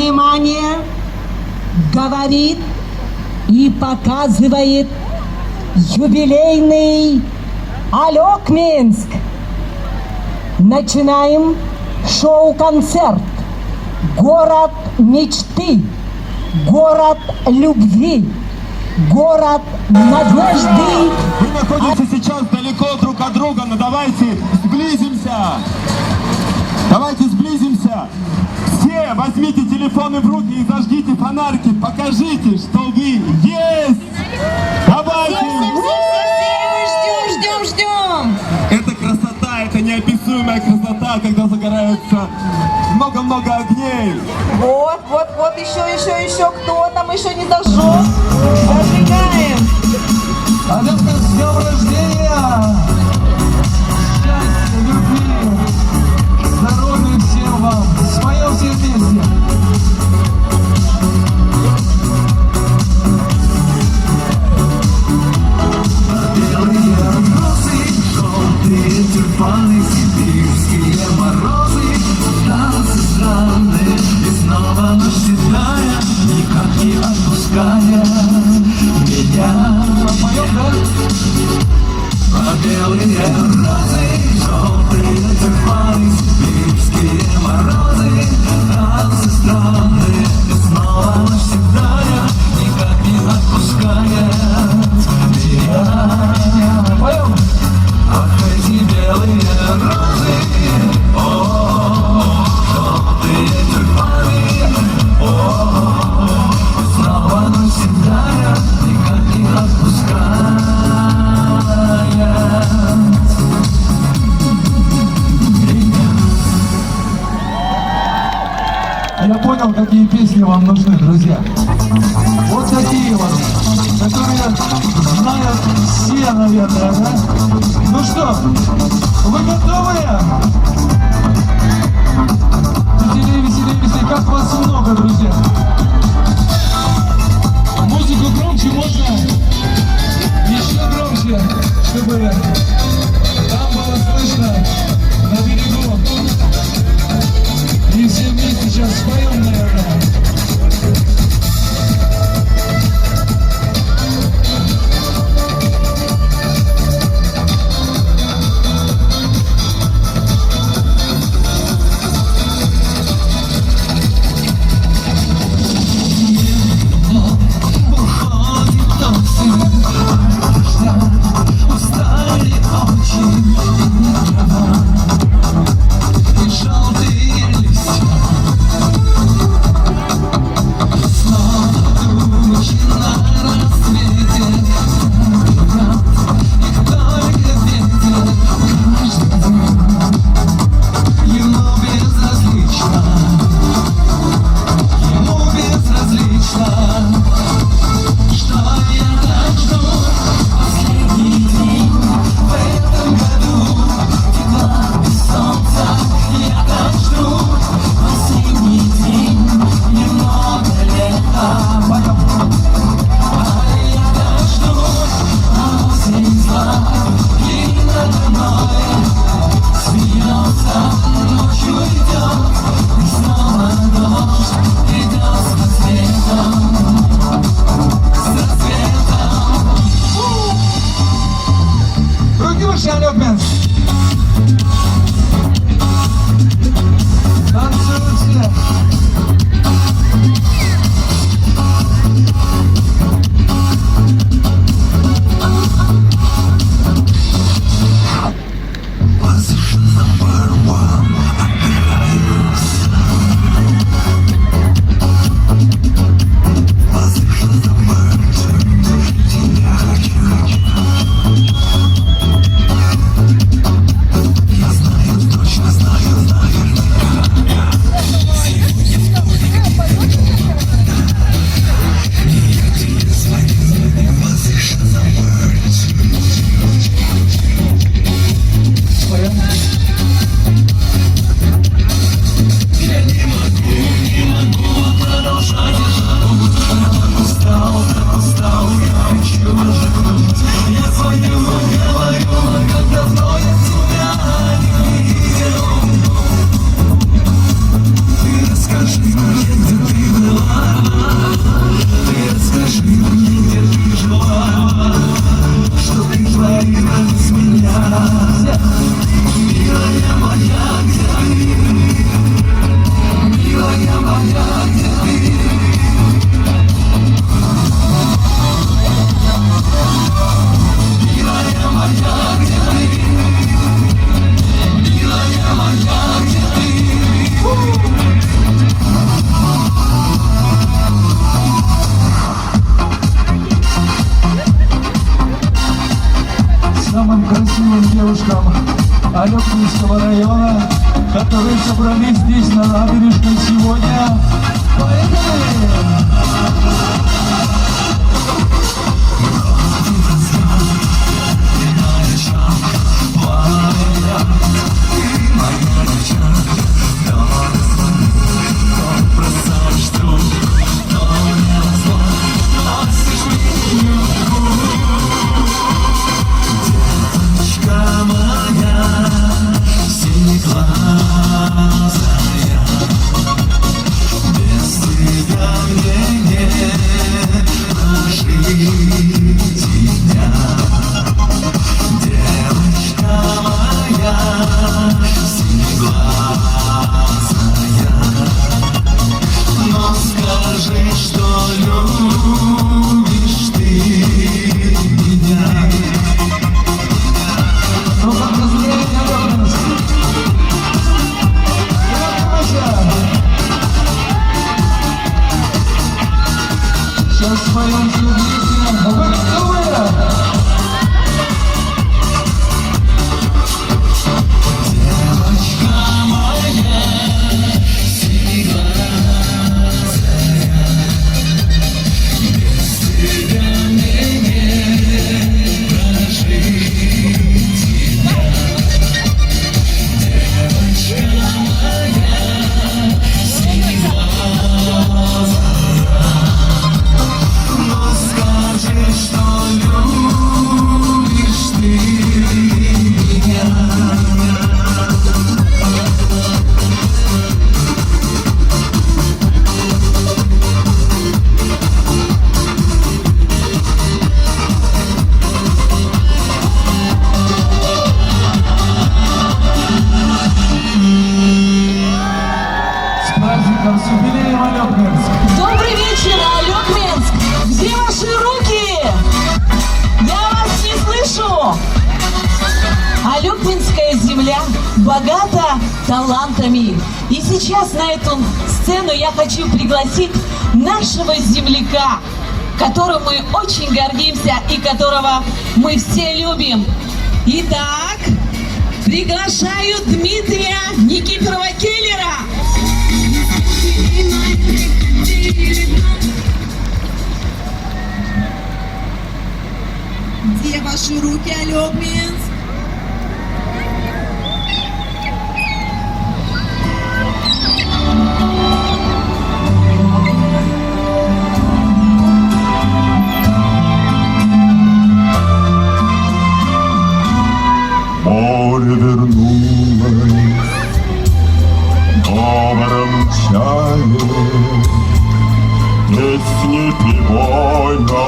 Внимание! Говорит и показывает юбилейный Алёк Минск. Начинаем шоу-концерт. Город мечты, город любви, город надежды. Вы находитесь сейчас далеко друг от друга, но давайте сблизимся. Давайте сблизимся. Все возьмите телефоны в руки и зажгите фонарики. Покажите, что вы есть. Давайте. Ждем. Это красота, это неописуемая красота, когда загораются много-много огней. Вот, еще, кто там еще не зажег? Зажигаем. Алёнка, с днем рождения! Счастья, любви, здоровья всем вам! Споем все вместе! Белые розы, желтые тюльпаны, сибирские морозы, танцы странные, и снова ночь седая, никак не отпуская меня. А белые розы, желтые тюльпаны, сибирские морозы, танцы странные, и снова ночь седая, никак не отпуская меня. Поем! Ах, эти белые розы, о, желтые тюльпаны, о, снова ночь седая, никак не отпуская. Я понял, какие песни вам нужны, друзья. Вот такие вот, которые знают все, наверное, да? Ну что, вы готовы? Веселее, как вас много, друзья. Музыку громче можно? Еще громче, чтобы там было слышно на берегу. И все вместе сейчас споем, наверное. Устали очень, и трава, и желтые листья. собрались здесь на набережной сегодня. Поехали! Сейчас споем все вместе. Вы готовы? С юбилеем, Алёкминск! Добрый вечер, Алёкминск! Где ваши руки? Я вас не слышу! Алёкминская земля богата талантами. И сейчас на эту сцену я хочу пригласить нашего земляка, которым мы очень гордимся и которого мы все любим. Итак, приглашаю Дмитрия Никифорова-Келлера. Где ваши руки, Алёкминск? Море вернулось говором чая, песни прибойно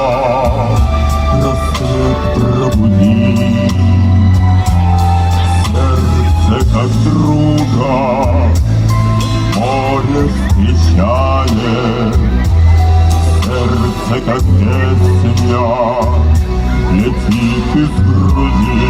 рассвет пробуди. Сердце как друга море встречает, сердце как песня летит из груди.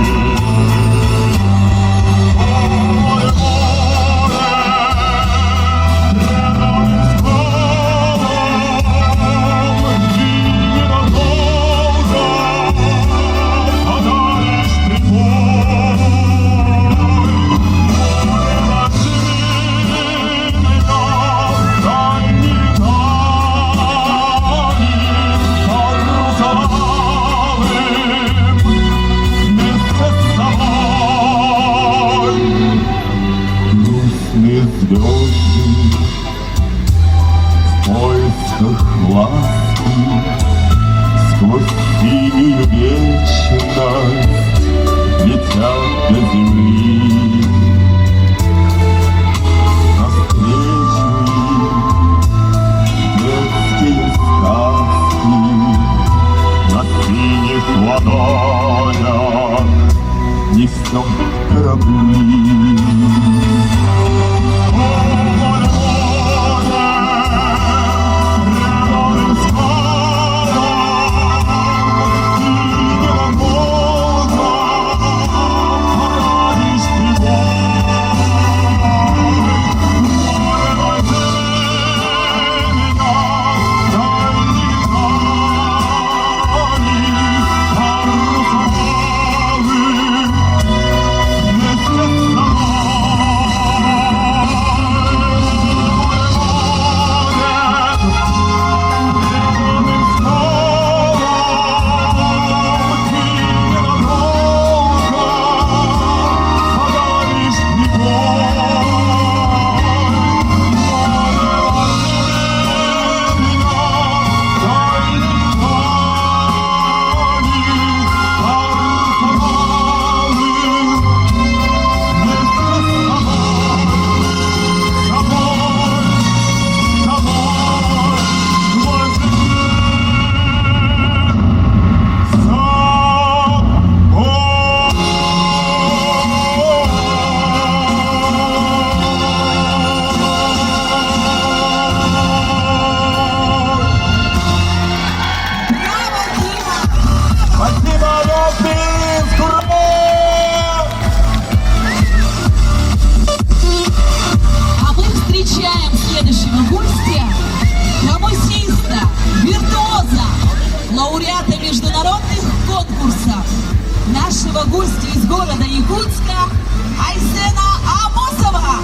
Звезды в поисках ласки сквозь синюю вечность летят до земли. Навстречу детские сказки на синих ладонях несем корабли. нашего гостя из города Якутска Айсена Амосова.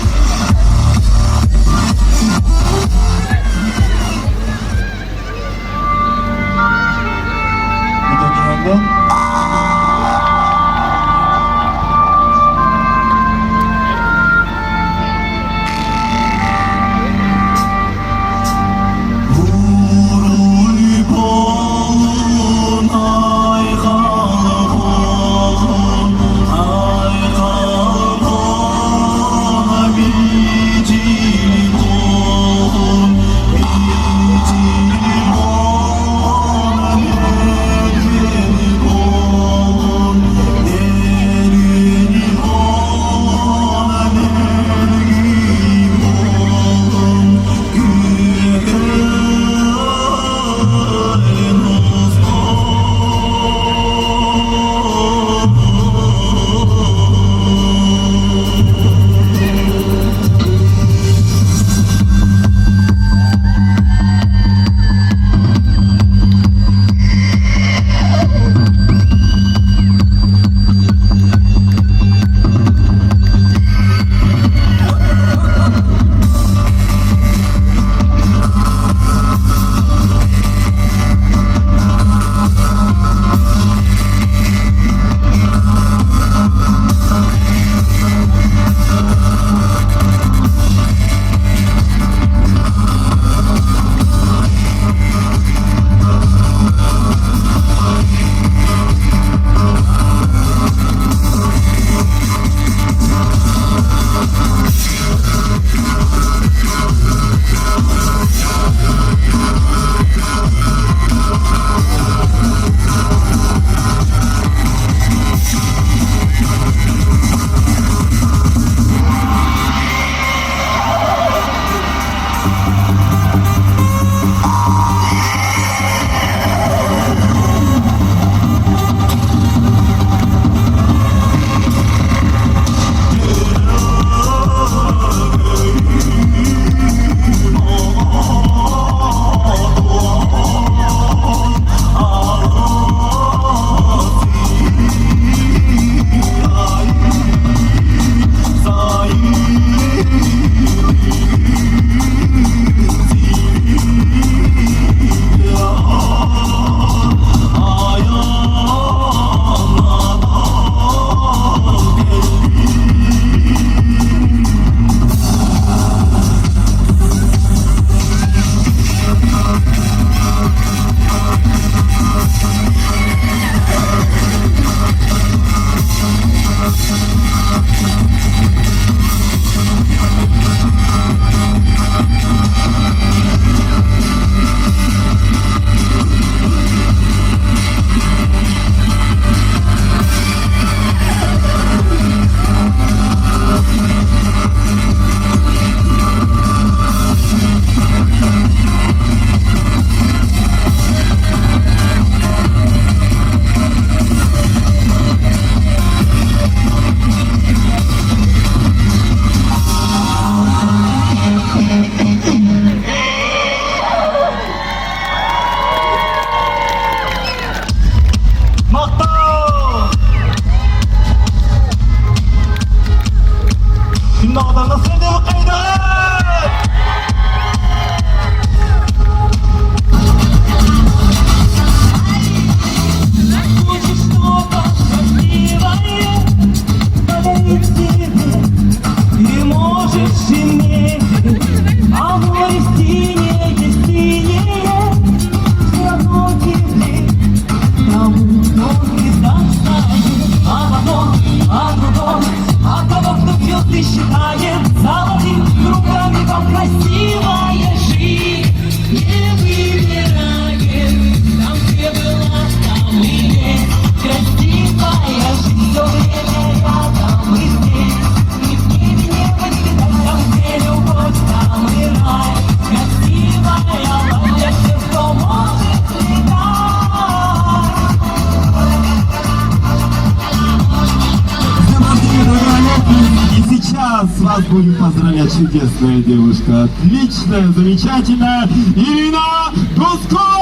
Вас будем поздравлять чудесная девушка, отличная, замечательная Ирина Дускова!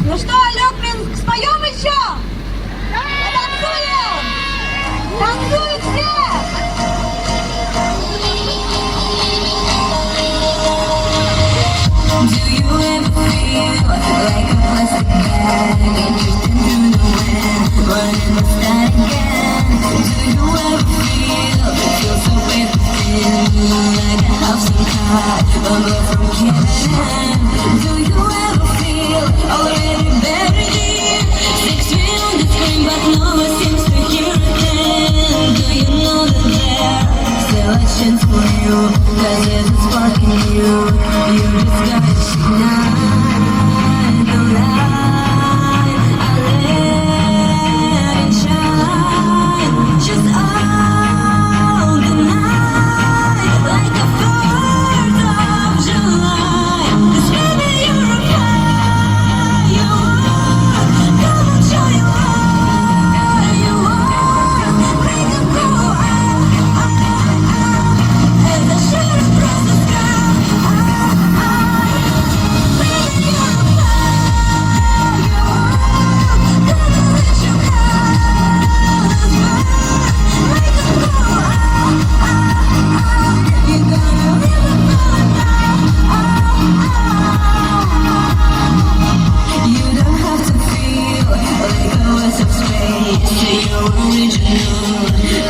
Ну что, Алёкминск, споем еще? Танцуем! Танцуют все! Do you ever feel like a plastic bag drifting through the wind, running to start again? Do you ever feel so wet within, like a house in car, a love from Canada? Do you ever feel already buried in 6 feet on the screen, but no one seems to hear a thing? Do you know that there's still a chance for you? 'Cause there's a spark in you. You just gotta shine the light. I let it shine just all the night, like a 4th of July. 'Cause baby you're a firework. Come on, show you what you are. Make it go as I shoot across the sky. Baby you're a firework. Gonna let your colors burn. Make it go you're gonna live it You don't have to feel like a waste of space. You're original,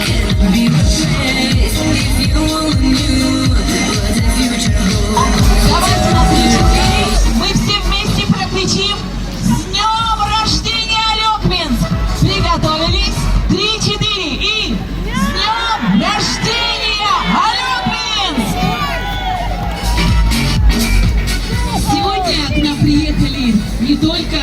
can't be replaced. If you only knew what the future holds. Давайте на 3-4 мы все вместе прокричим «С днем рождения, Алёкминск!» Приготовились? 3-4 и «С днем рождения, Алёкминск!» Сегодня к нам приехали не только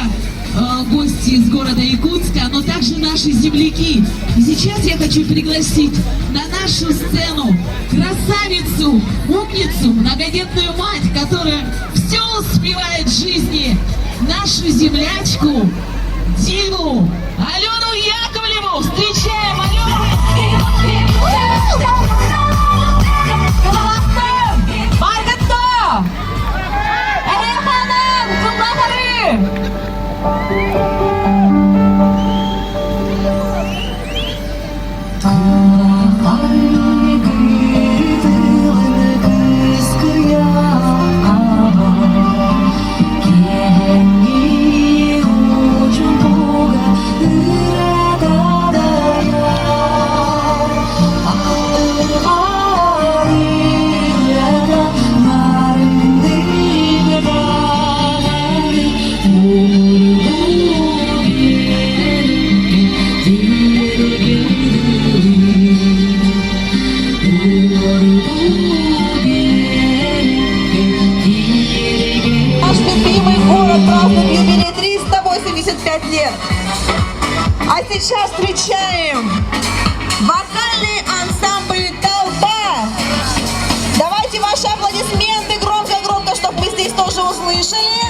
гости из города Якутска, но также наши земляки. И сейчас я хочу пригласить на нашу сцену красавицу, умницу, многодетную мать, которая все успевает в жизни, нашу землячку Дину Алену Яковлеву. Встречаем Алену! Баргатта! Эреханым! Куллахары! Наш любимый город празднует юбилей 385 лет. А сейчас встречаем вокальный ансамбль «Толпа». Давайте ваши аплодисменты громко-громко, чтобы мы здесь тоже услышали.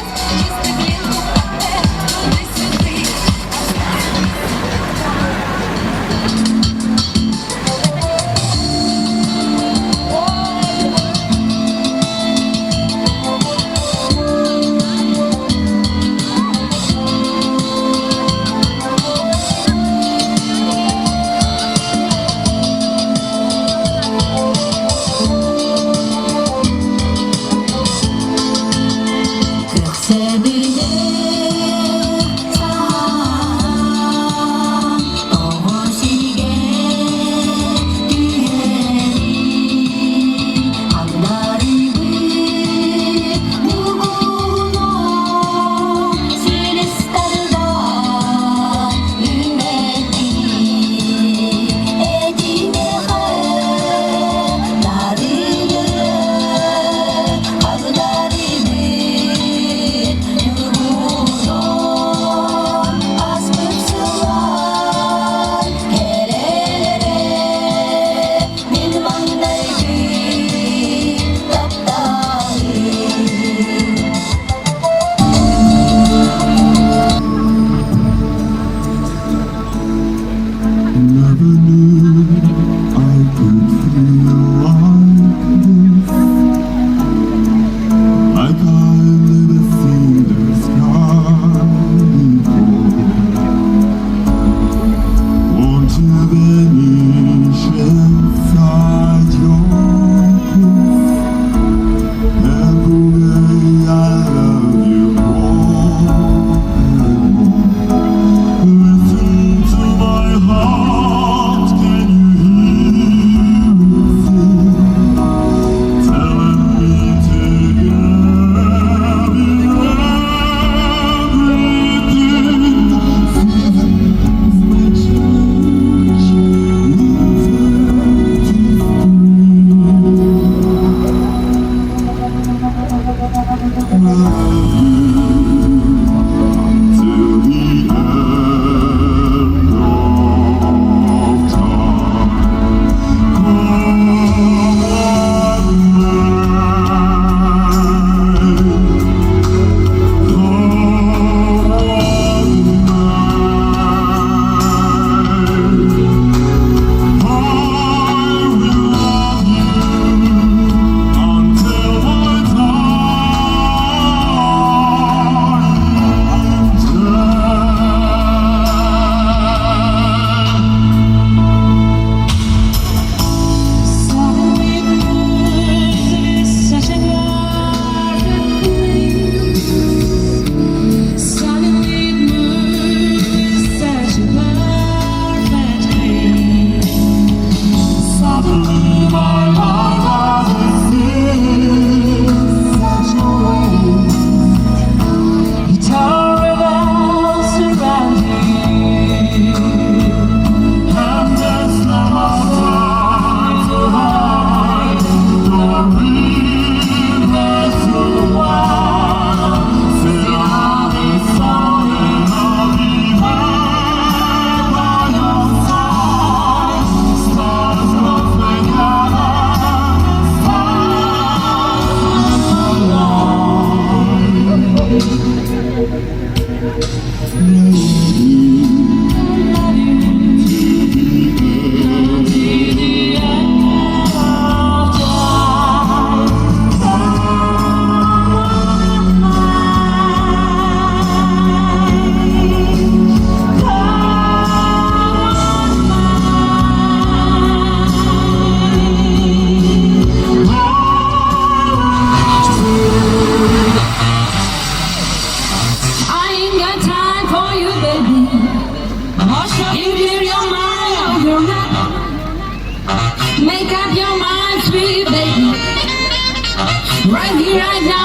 Like I never see the sky. You give your mind over mine. Make up your mind, sweet baby. Right here, right now.